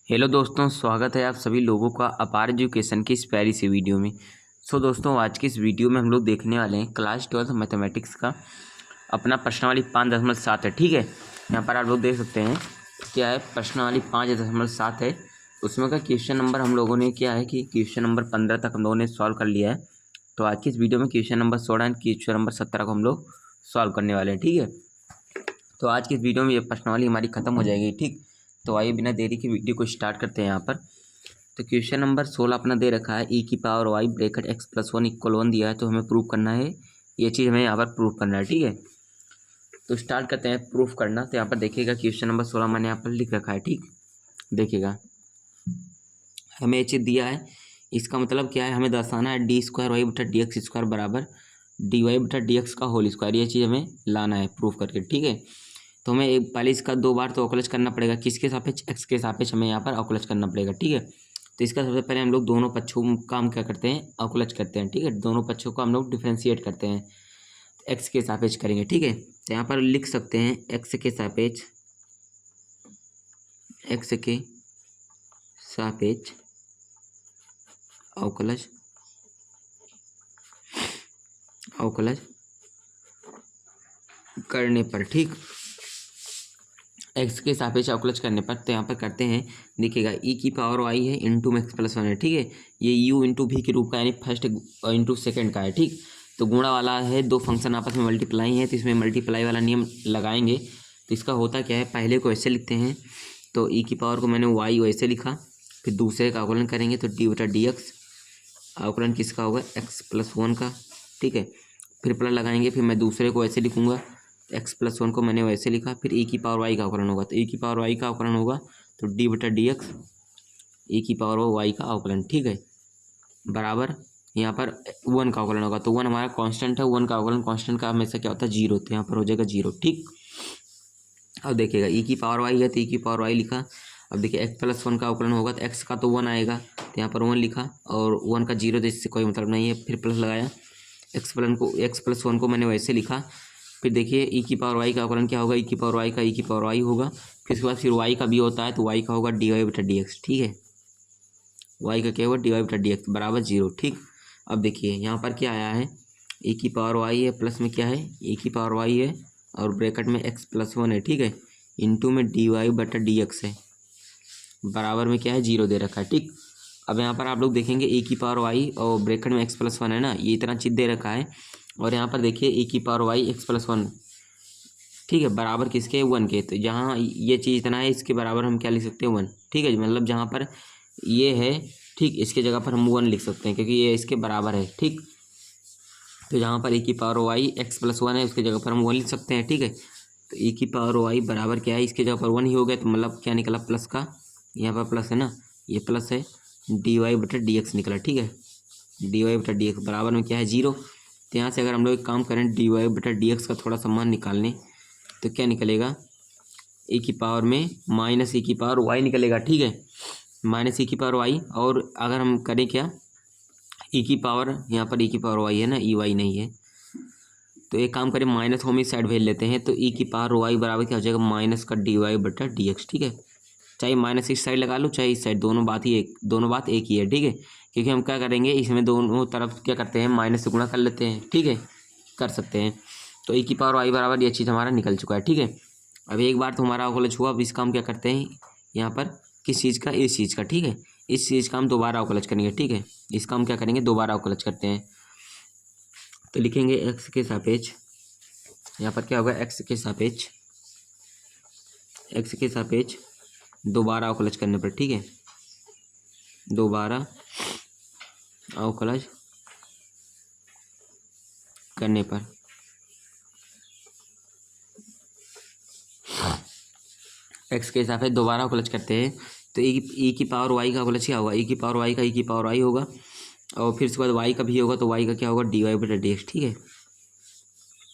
Hello दोस्तों, स्वागत है आप सभी लोगों का अपार एजुकेशन की इस प्यारी सी वीडियो में। दोस्तों, आज की इस वीडियो में हम लोग देखने वाले हैं क्लास 12 मैथमेटिक्स का अपना प्रश्नावली 5.7 है। ठीक है, यहाँ पर आप लोग देख सकते हैं क्या है, प्रश्नावली 5.7 है। उसमें का क्वेश्चन नंबर हम लोगों ने क्या है कि क्वेश्चन नंबर 15 तक हम लोगों ने सॉल्व कर लिया है। तो आज की इस वीडियो में question number 16 and question number 17 को हम लोग सॉल्व करने वाले हैं। ठीक है, तो आज की इस वीडियो में ये प्रश्नावली हमारी खत्म हो जाएगी। ठीक, तो आइए बिना देरी के वीडियो को स्टार्ट करते हैं। यहाँ पर तो क्वेश्चन नंबर 16 अपना दे रखा है ई की power y bracket x plus 1 equal 1 दिया है। तो हमें प्रूव करना है, ये चीज़ हमें यहाँ पर प्रूव करना है। ठीक है, तो स्टार्ट करते हैं प्रूफ करना। तो यहाँ पर देखिएगा क्वेश्चन नंबर 16 मैंने यहाँ पर लिख रखा है। ठीक, देखिएगा हमें ये चीज़ दिया है, इसका मतलब क्या है, हमें दर्शाना है डी स्क्वायर वाई बटा डी एक्स स्क्वायर बराबर डी वाई बटा डी एक्स का होल स्क्वायर। ये चीज़ हमें लाना है प्रूफ करके। ठीक है, तो हमें एक पहले इसका 2 बार तो अवकलज करना पड़ेगा, किसके सापेक्ष, एक्स के सापेक्ष हमें यहाँ पर अवकलज करना पड़ेगा। ठीक है, तो इसका सबसे पहले हम लोग दोनों पक्षों का हम क्या करते हैं, अवकलज करते हैं। ठीक है, दोनों पक्षों को हम लोग डिफ्रेंशिएट करते हैं, एक्स के सापेक्ष करेंगे। ठीक है, तो यहाँ पर लिख सकते हैं एक्स के सापेक्ष अवकलज करने पर, ठीक, एक्स के सापेक्ष अवकलज करने पर, तो यहाँ पर करते हैं, देखिएगा ई की पावर वाई है इंटू एक्स प्लस 1 है। ठीक है, ये यू इंटू भी के रूप का, यानी फर्स्ट इंटू सेकेंड का है। ठीक, तो गुणा वाला है, दो फंक्शन आपस में मल्टीप्लाई है, तो इसमें मल्टीप्लाई वाला नियम लगाएंगे। तो इसका होता क्या है, पहले को ऐसे लिखते हैं, तो ई की पावर को मैंने वाई वैसे लिखा, फिर दूसरे का अवकलन करेंगे तो डी बटा डी एक्स, अवकलन किसका होगा, एक्स प्लस 1 का। ठीक है, फिर प्लस लगाएंगे, फिर मैं दूसरे को ऐसे लिखूंगा, एक्स प्लस 1 को मैंने वैसे लिखा, फिर ए की पावर वाई का अवकलन होगा, तो ए की पावर वाई का अवकलन होगा तो डी बटा डी एक्स ए की पावर वाई का अवकलन। ठीक है, बराबर यहाँ पर 1 का अवकलन होगा, तो 1 हमारा कांस्टेंट है, 1 का अवकलन कांस्टेंट का हमेशा क्या होता है, 0, तो यहाँ पर हो जाएगा 0। ठीक, अब देखिएगा ई की पावर वाई है तो ई की पावर वाई लिखा। अब देखिए एक्स प्लस 1 का अवकलन होगा तो एक्स का तो 1 आएगा, तो यहाँ पर 1 लिखा, और 1 का 0, तो इससे कोई मतलब नहीं है, फिर प्लस लगाया, एक्स प्लस 1 को मैंने वैसे लिखा। फिर देखिए ई की पावर वाई का अवकलन क्या होगा, ई की पावर वाई का ई की पावर वाई होगा, फिर उसके बाद फिर वाई का भी होता है, तो वाई का होगा डी वाई बटा डी एक्स। ठीक है, वाई का क्या होगा, डी वाई बटा डी एक्स बराबर 0। ठीक, अब देखिए यहाँ पर क्या आया है, ए की पावर वाई है, प्लस में क्या है, ए की पावर वाई है, और ब्रैकेट में एक्स प्लस 1 है। ठीक है, इंटू में डी वाई बटा डी एक्स है, बराबर में क्या है, 0 दे रखा है। ठीक, अब यहाँ पर आप लोग देखेंगे ए की पावर वाई और ब्रैकेट में एक्स प्लस 1 है ना, ये इतना चीज दे रखा है, और यहाँ पर देखिए ए की पावर वाई एक्स प्लस 1, ठीक है, बराबर किसके, 1 के। तो जहाँ ये चीज़ इतना है, इसके बराबर हम क्या लिख सकते हैं, 1। ठीक है, मतलब जहाँ पर ये है, ठीक, इसके जगह पर हम 1 लिख सकते हैं, क्योंकि ये इसके बराबर है। ठीक, तो जहाँ पर ए की पावर वाई एक्स प्लस 1 है, उसके जगह पर हम 1 लिख सकते हैं। ठीक है, तो ए की पावर वाई बराबर क्या है, इसके जगह पर 1 ही हो गया, तो मतलब क्या निकला, प्लस का, यहाँ पर प्लस है ना, ये प्लस है, डी वाई बटा डी एक्स निकला। ठीक है, डी वाई बटा डी एक्स बराबर में क्या है, 0। तो यहाँ से अगर हम लोग एक काम करें, डी वाई बटा डी एक्स का थोड़ा सा मान निकालने, तो क्या निकलेगा, ए की पावर में माइनस ए की पावर वाई निकलेगा। ठीक है, माइनस ए की पावर वाई, और अगर हम करें क्या, ई की पावर, यहाँ पर ई की पावर वाई है ना, ई वाई नहीं है, तो एक काम करें, माइनस होम इस साइड भेज लेते हैं, तो ई की पावर वाई बराबर क्या हो जाएगा, माइनस का डी वाई बटा डी एक्स। ठीक है, चाहे माइनस इस साइड लगा लो, चाहे इस साइड, दोनों बात एक ही है। ठीक है, क्योंकि हम क्या करेंगे, इसमें दोनों तरफ क्या करते हैं, माइनस से गुणा कर लेते हैं। ठीक है, कर सकते हैं, तो ए की पावर वाई बराबर ये चीज़ हमारा निकल चुका है। ठीक है, अब एक बार तो हमारा अवकलज हुआ, अब इसका हम क्या करते हैं, यहाँ पर किस चीज़ का, इस चीज़ का। ठीक है, इस चीज़ का हम दोबारा अवकलज करेंगे। ठीक है, इसका हम क्या करेंगे, दोबारा अवकलज करते हैं, तो लिखेंगे एक्स के सापेक्ष, यहाँ पर क्या होगा, एक्स के सापेक्ष दोबारा अवकलज करने पर। ठीक है, दोबारा अवकलज करने पर, एक्स के सापेक्ष दोबारा अवकलज करते हैं, तो ई की पावर वाई का अवकलज क्या होगा, ई की पावर वाई का ई की पावर वाई होगा, और फिर उसके बाद वाई का भी होगा, तो वाई का क्या होगा, डी वाई बटा डी एक्स। ठीक है,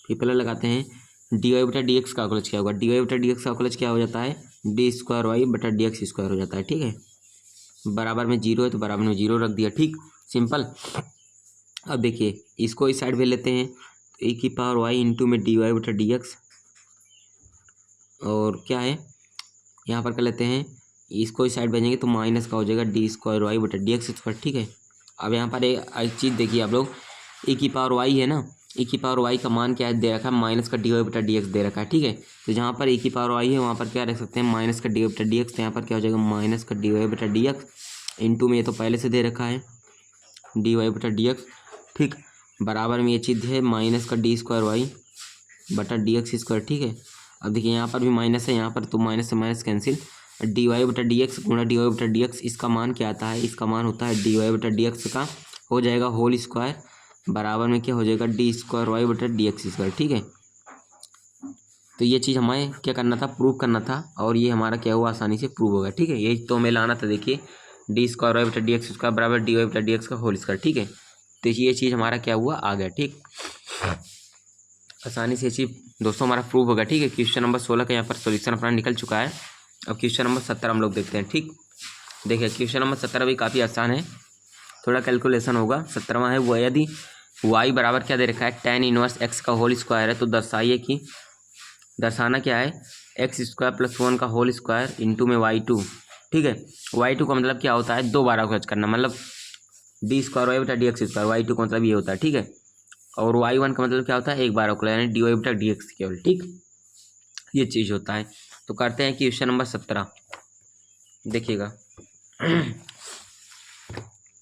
फिर पहले लगाते हैं, डी वाई बटा डी एक्स का अवकलज क्या होगा, डी वाई बटा डी एक्स का अवकलज क्या हो जाता है, डी स्क्वायर वाई बटा डी एक्स स्क्वायर हो जाता है। ठीक है, बराबर में 0 है, तो बराबर में 0 रख दिया। ठीक, सिंपल। अब देखिए इसको इस साइड भेज लेते हैं, तो ए की पावर वाई इंटू में डी वाई बटा डी एक्स, और क्या है, यहाँ पर कर लेते हैं, इसको इस साइड भेजेंगे तो माइनस का हो जाएगा डी स्क्वायर वाई बटा डी एक्स स्क्वायर, ठीक है। अब यहाँ पर एक चीज़ देखिए आप लोग, ए की पावर वाई है ना, ए की पावर वाई का मान क्या है दे रखा है, माइनस का डी वाई बटा डी एक्स दे रखा है, ठीक है। तो जहाँ पर ए की पावर वाई है वहाँ पर क्या रख सकते हैं, माइनस का डी वाई बटा डी एक्स। तो यहाँ पर क्या हो जाएगा, माइनस का डी वाई बटा डी एक्स इंटू में ये तो पहले से दे रखा है डी वाई बटा डी एक्स, ठीक। बराबर में ये चीज़ है माइनस का डी स्क्वायर वाई बटा डी एक्स स्क्वायर, ठीक है। अब देखिए यहाँ पर भी माइनस है, यहाँ पर तो माइनस से माइनस कैंसिल, डी वाई बटा डी एक्स गुणा डी वाई बटा डी एक्स, इसका मान क्या आता है, इसका मान होता है डी वाई बटा डी एक्स का हो जाएगा होल स्क्वायर, बराबर में क्या हो जाएगा डी स्क्वायर वाई बटा डी एक्स स्क्वायर, ठीक है। तो ये चीज़ हमें क्या करना था, प्रूव करना था, और ये हमारा क्या हुआ, आसानी से प्रूव हो गया, ठीक है। ये तो हमें लाना था, देखिए डी स्क्वायर वाई बटा डी एक्स स्क्वायर बराबर डी वाई बटा डी एक्स का होल स्क्वायर, ठीक है। तो ये चीज़ हमारा क्या हुआ, आ गया, ठीक। आसानी से ये चीज़ दोस्तों हमारा प्रूव होगा, ठीक है। क्वेश्चन नंबर 16 का यहाँ पर सोल्यूशन अपना निकल चुका है। अब क्वेश्चन नंबर 17 हम लोग देखते हैं, ठीक। देखिए क्वेश्चन नंबर 17 भी काफ़ी आसान है, थोड़ा कैलकुलेशन होगा। 17वां है वो, यदि y बराबर क्या दे रखा है, tan इनवर्स x का होल स्क्वायर है, तो दर्शाइए कि दर्शाना क्या है, एक्स स्क्वायर प्लस 1 का होल स्क्वायर इंटू में y2, ठीक है। y2 का मतलब क्या होता है, 2 बार अवकलज करना, मतलब डी स्क्वायर वाई बटा डी एक्स स्क्वायर, y2 का मतलब ये होता है, ठीक है। और y1 का मतलब क्या होता है, एक बार अवकलज, यानी डी वाई बटा डी एक्स केवल, ठीक। ये चीज़ होता है। तो करते हैं क्वेश्चन नंबर 17, देखिएगा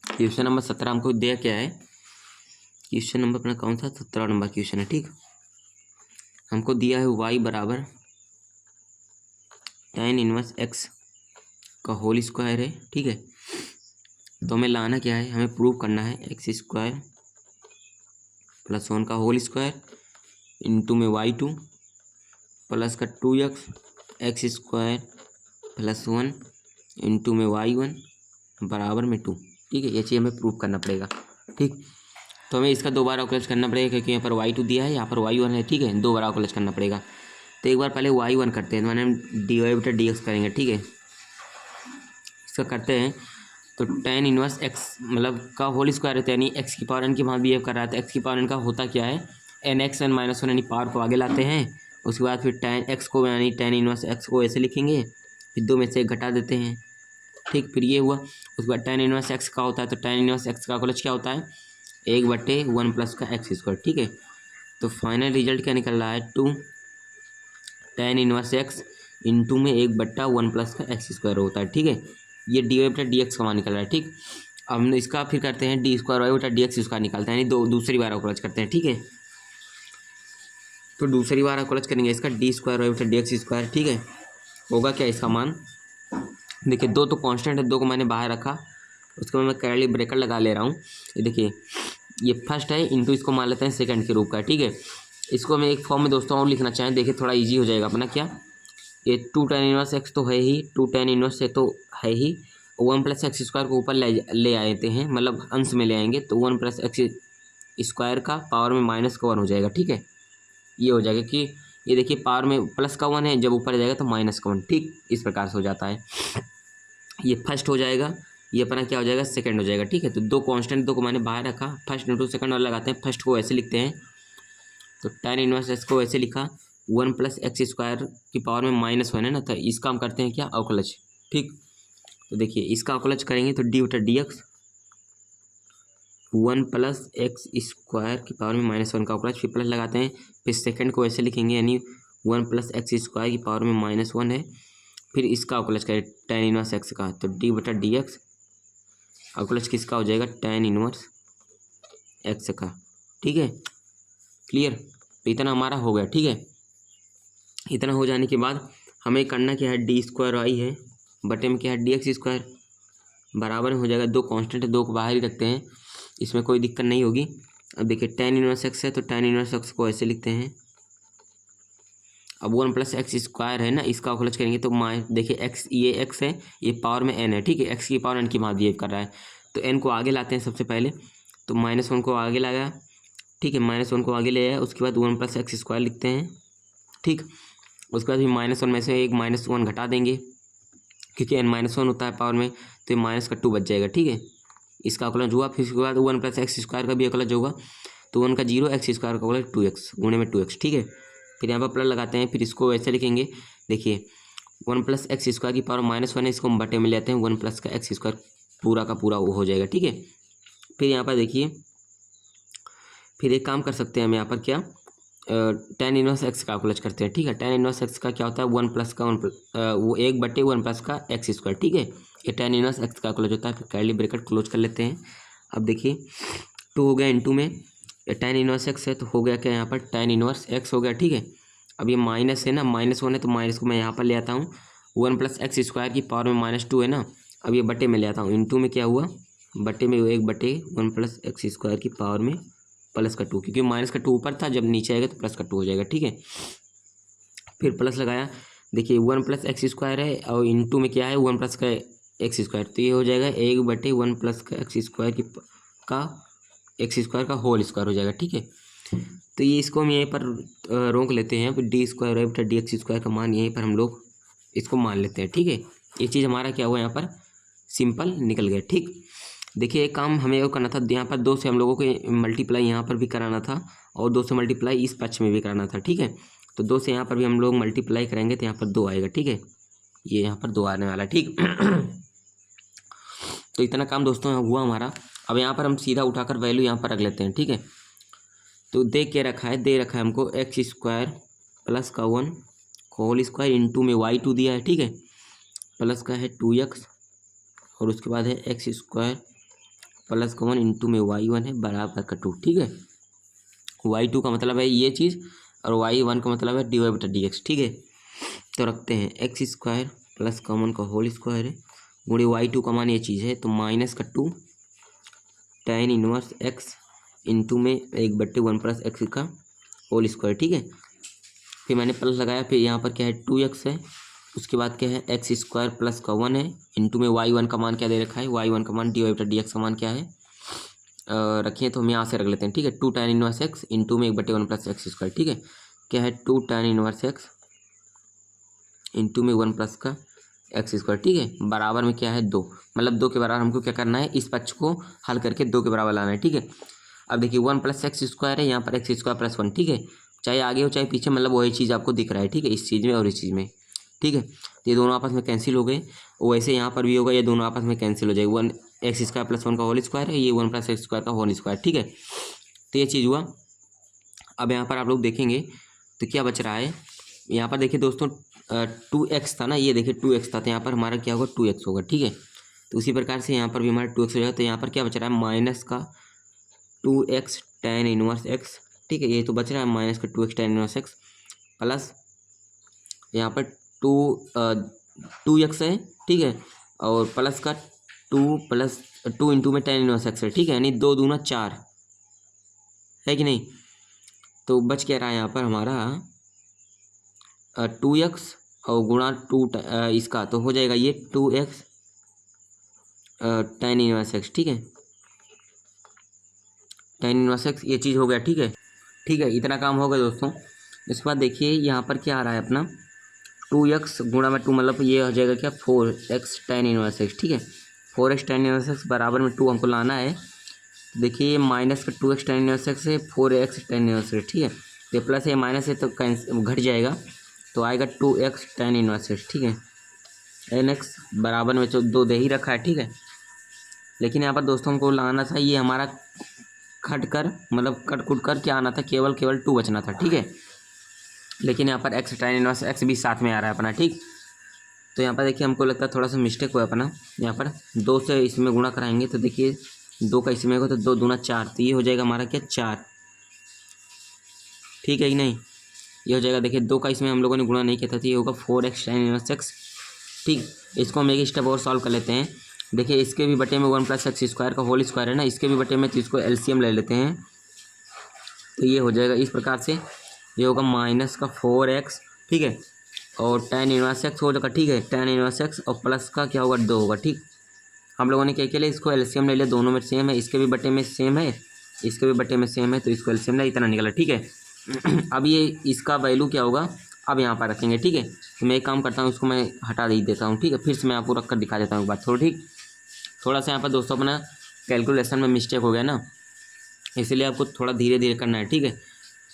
क्वेश्चन नंबर 17 हमको दिया क्या है, क्वेश्चन नंबर अपना कौन सा, 17 नंबर क्वेश्चन है, ठीक। हमको दिया है y बराबर tan इनवर्स x का होल स्क्वायर है, ठीक है। तो हमें लाना क्या है, हमें प्रूव करना है एक्स स्क्वायर प्लस 1 का होल स्क्वायर इंटू में y2 प्लस का 2x x square plus 1 into में y1 बराबर में 2, ठीक है। ये चीज़ हमें प्रूव करना पड़ेगा, ठीक। तो हमें इसका 2 बार अवकलज करना पड़ेगा, क्योंकि यहाँ पर y2 दिया है, यहाँ पर y1 है, ठीक है। 2 बार अवकलज करना पड़ेगा। तो एक बार पहले y1 करते हैं, तो मैंने डी वाई बटा डी एक्स करेंगे, ठीक है। इसका करते हैं तो tan इनवर्स x मतलब का होल स्क्वायर है, यानी x की पावर n की भांति बिहेव कर रहा था। x की पावर n का होता क्या है, nx n माइनस 1, यानी पावर को आगे लाते हैं। उसके बाद फिर tan x को यानी tan इनवर्स x को ऐसे लिखेंगे, फिर 2 में से 1 घटा देते हैं, ठीक। फिर ये हुआ, उसके बाद tan इनवर्स x का होता है, तो tan इनवर्स x का अवकलज क्या होता है, 1/1 प्लस का एक्स स्क्वायर, ठीक है। तो फाइनल रिजल्ट क्या निकल रहा है, 2 tan इनवर्स x इंटू में 1/1 प्लस का एक्स स्क्वायर होता है, ठीक है। ये डी वाई बटा डी एक्स का मान निकल रहा है, ठीक। अब हम इसका फिर करते हैं डी स्क्वायर वाई बटा डी एक्स स्क्वायर निकालते हैं, यानी दूसरी बार अवकलज करते हैं, ठीक है। तो दूसरी बार अवकलज करेंगे इसका डी स्क्वायर वाई बटा डी एक्स स्क्वायर, ठीक है। होगा क्या इसका मान, देखिए 2 तो कांस्टेंट है, 2 को मैंने बाहर रखा, उसके बाद मैं करली ब्रैकेट लगा ले रहा हूँ। ये देखिए ये फर्स्ट है इंटू इसको मान लेते हैं सेकंड के रूप का, ठीक है। इसको मैं एक फॉर्म में दोस्तों और लिखना चाहें, देखिए थोड़ा इजी हो जाएगा अपना, क्या ये 2 tan इनवर्स x तो है ही, 2 tan इनवर्स है तो है ही, 1 प्लस एक्स स्क्वायर को ऊपर ले आते हैं, मतलब अंश में ले आएंगे, तो 1 प्लस एक्स स्क्वायर का पावर में माइनस का 1 हो जाएगा, ठीक है। ये हो जाएगा कि ये देखिए पावर में प्लस का 1 है, जब ऊपर जाएगा तो माइनस का 1, ठीक। इस प्रकार से हो जाता है। ये फर्स्ट हो जाएगा, ये अपना क्या हो जाएगा, सेकंड हो जाएगा, ठीक है। तो 2 कांस्टेंट 2 को मैंने बाहर रखा, फर्स्ट इंटू सेकंड और लगाते हैं। फर्स्ट को ऐसे लिखते हैं, तो tan इनवर्स x को ऐसे लिखा, 1 प्लस एक्स स्क्वायर की पावर में -1 है ना, तो इसका हम करते हैं क्या, अवकलज, ठीक। तो देखिए इसका अवकलज करेंगे तो डी बटा D x 1 plus x square की पावर में -1 का अवकलज, फिर प्लस लगाते हैं, फिर सेकंड को ऐसे लिखेंगे, यानी 1 प्लस एक्स स्क्वायर की पावर में -1 है, फिर इसका अवकलज करें tan इनवर्स x का, तो डी बटा डी एक्स अवकलज किसका हो जाएगा, tan इनवर्स x का, ठीक है। क्लियर, तो इतना हमारा हो गया, ठीक है। इतना हो जाने के बाद हमें करना क्या है, डी स्क्वायर वाई है बटे में क्या है, डी एक्स स्क्वायर बराबर हो जाएगा, 2 कांस्टेंट है, 2 को बाहर ही रखते हैं, इसमें कोई दिक्कत नहीं होगी। अब देखिए tan इनवर्स x है, तो tan इनवर्स x को ऐसे लिखते हैं। अब 1 प्लस एक्स स्क्वायर है ना, इसका अवकलज करेंगे तो देखिए x, ये x है, ये पावर में n है, ठीक है। x की पावर n की भांति बिहेव कर रहा है, तो n को आगे लाते हैं सबसे पहले, तो -1 को आगे लाया, ठीक है। -1 को आगे ले आया, उसके बाद 1 प्लस एक्स स्क्वायर लिखते हैं, ठीक। उसके बाद भी -1 में से एक -1 घटा देंगे, क्योंकि n-1 होता है पावर में, तो ये माइनस का 2 बच जाएगा, ठीक है। इसका अवकलज हुआ, फिर उसके बाद 1 प्लस एक्स स्क्वायर का भी अवकलज होगा, तो 1 का 0, एक्स स्क्वायर का अवकलज 2x गुणे में 2x, ठीक है। फिर यहाँ पर प्लस लगाते हैं, फिर इसको ऐसे लिखेंगे, देखिए वन प्लस एक्स स्क्वायर की पावर -1 है, इसको हम बटे में लेते हैं, वन प्लस का एक्स स्क्वायर पूरा का पूरा वो हो जाएगा, ठीक है। फिर यहाँ पर देखिए, फिर एक काम कर सकते हैं हम यहाँ पर क्या, tan इनवर्स एक्स कैलकुलेट करते हैं, ठीक है। tan इनवर्स एक्स का क्या होता है, वन प्लस का वो 1/1 प्लस का एक्स स्क्वायर, ठीक है। ये tan इनवर्स एक्स कैलकुलेट होता है। फिर कर्ली ब्रैकेट क्लोज कर लेते हैं। अब देखिए 2 हो गया इनटू में tan इनवर्स एक्स है तो हो गया क्या यहाँ पर tan इनवर्स एक्स हो गया, ठीक है। अब ये माइनस है ना, -1 है तो माइनस को मैं यहाँ पर ले आता हूँ, वन प्लस एक्स स्क्वायर की पावर में -2 है ना, अब ये बटे में ले आता हूँ, इनटू में क्या हुआ, बटे में 1/1 प्लस एक्स स्क्वायर की पावर में +2, क्योंकि माइनस का 2 ऊपर था, जब नीचे आएगा तो प्लस का 2 हो जाएगा, ठीक है। फिर प्लस लगाया, देखिए 1 प्लस एक्स स्क्वायर है और इनटू में क्या है, 1 प्लस का एक्स स्क्वायर, तो ये हो जाएगा 1/1 प्लस का एक्स स्क्वायर का होल स्क्वायर हो जाएगा, ठीक है। तो ये इसको हम यहीं पर रोक लेते हैं, फिर डी स्क्वायर है बटा डी एक्स स्क्वायर का मान यहीं पर हम लोग इसको मान लेते हैं, ठीक है। ये चीज़ हमारा क्या हुआ, यहाँ पर सिंपल निकल गया, ठीक। देखिए एक काम हमें और करना था, यहाँ पर 2 से हम लोगों को मल्टीप्लाई यहाँ पर भी कराना था और 2 से मल्टीप्लाई इस पक्ष में भी कराना था, ठीक है। तो 2 से यहाँ पर भी हम लोग मल्टीप्लाई करेंगे तो यहाँ पर 2 आएगा, ठीक है। ये यहाँ पर 2 आने वाला, ठीक। तो इतना काम दोस्तों हुआ हमारा। अब यहाँ पर हम सीधा उठाकर वैल्यू यहाँ पर रख लेते हैं, ठीक है। तो दे रखा है हमको एक्स स्क्वायर प्लस का 1 होल स्क्वायर इनटू में y2 दिया है, ठीक है। प्लस का है 2x और उसके बाद है एक्स स्क्वायर प्लस का 1 इंटू में y1 है बराबर का 2, ठीक है। y2 का मतलब है ये चीज़ और y1 का मतलब है dy बटा dx, ठीक है। तो रखते हैं एक्स स्क्वायर प्लस का 1 का होल स्क्वायर है गुणे y2 का मान ये चीज़ है, तो -2 tan इनवर्स x इंटू में 1/1 प्लस एक्स का होल स्क्वायर, ठीक है। फिर मैंने प्लस लगाया, फिर यहाँ पर क्या है 2x है, उसके बाद क्या है एक्स स्क्वायर प्लस का 1 है इंटू में y1 का मान क्या दे रखा है, y1 का मान dy बटा dx का मान क्या है रखिए, तो हम यहाँ से रख लेते हैं, ठीक है। 2 tan इनवर्स एक्स इंटू में 1/1 प्लस एक्स स्क्वायर, ठीक है। क्या है 2 tan इनवर्स एक्स इंटू में 1 प्लस का एक्स स्क्वायर, ठीक है। बराबर में क्या है 2, मतलब 2 के बराबर हमको क्या करना है, इस पक्ष को हल करके 2 के बराबर लाना है, ठीक है। अब देखिए 1 प्लस एक्स स्क्वायर है, यहाँ पर एक्स स्क्वायर प्लस 1, ठीक है। चाहे आगे हो चाहे पीछे, मतलब वही चीज़ आपको दिख रहा है, ठीक है, इस चीज़ में और इस चीज़ में, ठीक है। तो ये दोनों आपस में कैंसिल हो गए, वैसे यहाँ पर भी होगा, ये दोनों आपस में कैंसिल हो जाएगा। 1 एक्स स्क्वायर प्लस 1 का होल स्क्वायर है, ये 1 प्लस एक्स स्क्वायर का होल स्क्वायर, ठीक है। तो ये चीज़ हुआ। अब यहाँ पर आप लोग देखेंगे तो क्या बच रहा है, यहाँ पर देखिए दोस्तों 2x था ना, ये देखिए 2x था, तो यहाँ पर हमारा क्या होगा 2x होगा, ठीक है। तो उसी प्रकार से यहाँ पर भी हमारा 2x हो जाएगा। तो यहाँ पर क्या बच रहा है, माइनस का 2x tan इनवर्स x, ठीक है। ये तो बच रहा है माइनस का 2x tan inverse x plus यहाँ पर 2x है, ठीक है, और प्लस का 2 इंटू में tan इनवर्स x है, ठीक है, यानी 2 दूना 4 है कि नहीं। तो बच क्या रहा है यहाँ पर हमारा 2x और गुणा 2 इसका, तो हो जाएगा ये 2x tan इनवर्स x, ठीक है, tan इनवर्स x, ये चीज़ हो गया, ठीक है। ठीक है, इतना काम हो गया दोस्तों। इसके बाद देखिए यहाँ पर क्या आ रहा है अपना 2x गुणा में 2, मतलब ये हो जाएगा क्या 4x tan इनवर्स x, ठीक है। 4x tan इनवर्स x बराबर में 2 हमको लाना है। देखिए ये माइनस का 2x tan इनवर्स x है 4x tan इनवर्स x, ठीक है। ये प्लस है माइनस है तो घट जाएगा, तो आएगा 2x tan इनवर्स x, ठीक है। nx बराबर में तो 2 दे ही रखा है, ठीक है। लेकिन यहाँ पर दोस्तों हमको लाना था, ये हमारा खट कर मतलब कट कुट कर क्या आना था, केवल 2 बचना था, ठीक है। लेकिन यहाँ पर x tan इनवर्स x भी साथ में आ रहा है अपना, ठीक। तो यहाँ पर देखिए हमको लगता है थोड़ा सा मिस्टेक हुआ अपना, यहाँ पर 2 से इसमें गुणा कराएंगे तो देखिए 2 का इसमें होगा तो 2 दूना 4, तो ये हो जाएगा हमारा क्या 4, ठीक है कि नहीं। ये हो जाएगा, देखिए 2 का इसमें हम लोगों ने गुणा नहीं किया था, तो ये होगा 4x tan इनवर्स x, ठीक। इसको हम एक स्टेप और सॉल्व कर लेते हैं। देखिए इसके भी बटे में 1 प्लस एक्स स्क्वायर का होल स्क्वायर है ना, इसके भी बटे में, तो इसको एलसीएम ले लेते हैं। तो ये हो जाएगा इस प्रकार से, ये होगा माइनस का 4x, ठीक है, और tan इनवर्स x हो जाएगा, ठीक है, tan इनवर्स x और प्लस का क्या होगा 2 होगा, ठीक। हम लोगों ने क्या किया, इसको एलसीएम ले लिया, दोनों में सेम है, इसके भी बटे में सेम है, इसके भी बटे में सेम है, तो इसको एलसीएम ले, इतना निकला, ठीक है। अब ये इसका वैल्यू क्या होगा, अब यहाँ पर रखेंगे, ठीक है। तो मैं एक काम करता हूँ, इसको मैं हटा दे देता हूँ, ठीक है। फिर से मैं आपको रख कर दिखा देता हूँ एक बात थोड़ा, ठीक। थोड़ा सा यहाँ पर दोस्तों अपना कैलकुलेशन में मिस्टेक हो गया ना, इसलिए आपको थोड़ा धीरे धीरे करना है, ठीक है।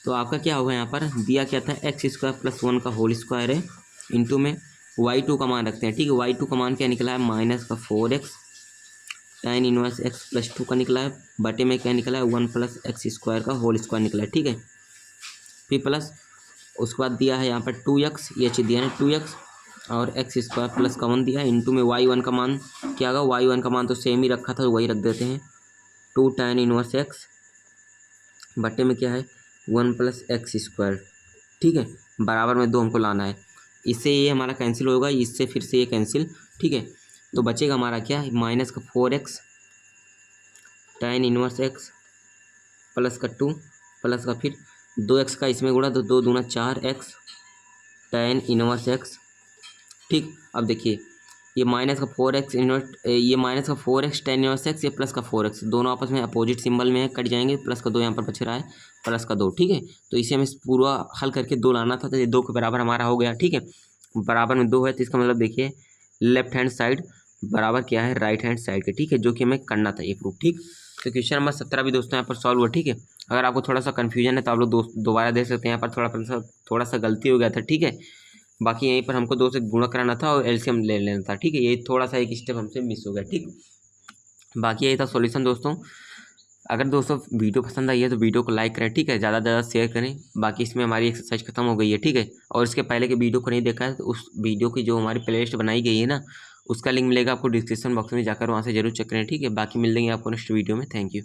तो आपका क्या होगा, यहाँ पर दिया क्या था एक्स स्क्वायर प्लस 1 का होल स्क्वायर है इंटू में y2 का मान रखते हैं, ठीक है। y2 का मान क्या निकला है, माइनस का 4x tan inverse x plus 2 का निकला है, बटे में क्या निकला है 1 प्लस एक्स स्क्वायर का होल स्क्वायर निकला है, ठीक है। फिर प्लस उसके बाद दिया है यहाँ पर 2x, ये चीज़ दिया है 2x और एक्स स्क्वायर प्लस का 1 दिया है, इंटू में y1 का मान क्या होगा, y1 का मान तो सेम ही रखा था तो वही रख देते हैं 2 tan इनवर्स x बटे में क्या है 1 प्लस एक्स स्क्वायर, ठीक है। बराबर में 2 हमको लाना है, इससे ये हमारा कैंसिल होगा, इससे फिर से ये कैंसिल, ठीक है। तो बचेगा हमारा क्या, माइनस का 4x tan inverse x plus का 2 प्लस का फिर 2x का इसमें गुणा तो 2 दूना 4x tan इनवर्स x, ठीक। अब देखिए ये माइनस का 4x इनवर्स, ये माइनस का 4x tan इनवर्स x, ये प्लस का 4x, दोनों आपस में अपोजिट सिंबल में है, कट जाएंगे, प्लस का 2 यहाँ पर बच रहा है, प्लस का 2, ठीक है। तो इसे हमें पूरा हल करके 2 लाना था, तो ये 2 के बराबर हमारा हो गया, ठीक है। बराबर में 2 है तो इसका मतलब देखिए लेफ्ट हैंड साइड बराबर क्या है राइट हैंड साइड के, ठीक है, जो कि हमें करना था ये प्रूफ, ठीक। तो क्वेश्चन नंबर 17 भी दोस्तों यहाँ पर सॉल्व हुआ, ठीक है। अगर आपको थोड़ा सा कन्फ्यूजन है तो आप लोग दोबारा देख सकते हैं, यहाँ पर थोड़ा सा गलती हो गया था, ठीक है। बाकी यहीं पर हमको 2 से गुणा कराना था और एलसीएम ले लेना था, ठीक है। यही थोड़ा सा एक स्टेप हमसे मिस हो गया, ठीक। बाकी यही था सॉल्यूशन दोस्तों। अगर दोस्तों वीडियो पसंद आई है तो वीडियो को लाइक करें, ठीक है, ज़्यादा से ज़्यादा शेयर करें। बाकी इसमें हमारी एक्सरसाइज खत्म हो गई है, ठीक है। और इसके पहले के वीडियो को नहीं देखा है तो उस वीडियो की जो हमारी प्लेलिस्ट बनाई गई है ना, उसका लिंक मिलेगा आपको डिस्क्रिप्शन बॉक्स में, जाकर वहाँ से जरूर चेक करें, ठीक है। बाकी मिल लेंगे आपको नेक्स्ट वीडियो में। Thank you.